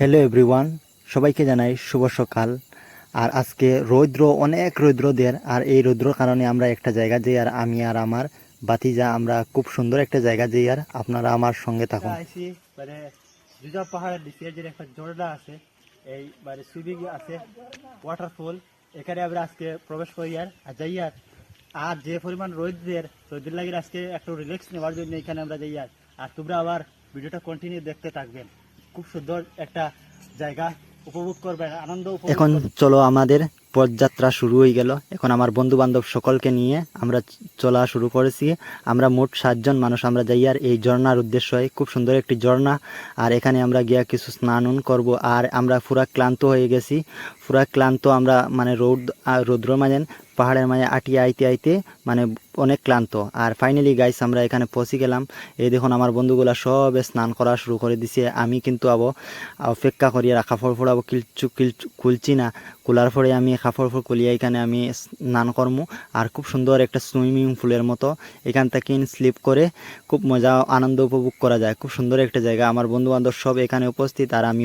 Hello everyone, সবাইকে জানাই শুভ সকাল। আর আজকে রৌদ্র, অনেক রৌদ্র দের, আর এই রৌদ্রর কারণে আমরা একটা জায়গা যাই, আর আমি আর আমার বাতিজা আমরা খুব সুন্দর একটা জায়গা যাই, আর আপনারা আমার সঙ্গে থাকুন। আইসি মানে রিজার্ভ পাহাড়ের নিচে যে একটা ঝর্ণা আছে, এই মানে সুইমিং আছে, ওয়াটারফল, এখানে আমরা আজকে প্রবেশ করি আর যাই। আর যে পরিমাণ রোদের লাগে আজকে একটু রিল্যাক্স নেওয়ার জন্য এখানে আমরা যাই। আর তোমরা আবার ভিডিওটা কন্টিনিউ দেখতে থাকবেন। খুব সুন্দর একটা জায়গা, উপভোগ করবেন, আনন্দ উপভোগ এখন করবেন। চলো, আমাদের পথযাত্রা শুরু হয়ে গেল। এখন আমার বন্ধু বান্ধব সকলকে নিয়ে আমরা চলা শুরু করেছি। আমরা মোট 7 জন মানুষ আমরা যাই, আর এই ঝর্ণার উদ্দেশ্য হয় খুব সুন্দর একটি ঝর্ণা। আর এখানে আমরা গিয়া কিছু স্নান করব। আর আমরা পুরা ক্লান্ত হয়ে গেছি, পুরা ক্লান্ত আমরা, মানে রৌদ্র মাঝে পাহাড়ের মাঝে আটিয়ে আইতে আইতে মানে অনেক ক্লান্ত। আর ফাইনালি গাইস আমরা এখানে পৌঁছে গেলাম। এই দেখুন আমার বন্ধুগুলা সব স্নান করা শুরু করে দিছে। আমি কিন্তু অপেক্ষা করি, আর কাপড় ফোড়াবো, খুলছি না। খোলার পরে আমি কাপড় খুলিয়া এখানে আমি স্নান করবো। আর খুব সুন্দর একটা সুইমিং পুলের মতো, এখান থেকে স্লিপ করে খুব মজা আনন্দ উপভোগ করা যায়। খুব সুন্দর একটা জায়গা। আমার বন্ধু বান্ধব সব এখানে উপস্থিত, আর আমি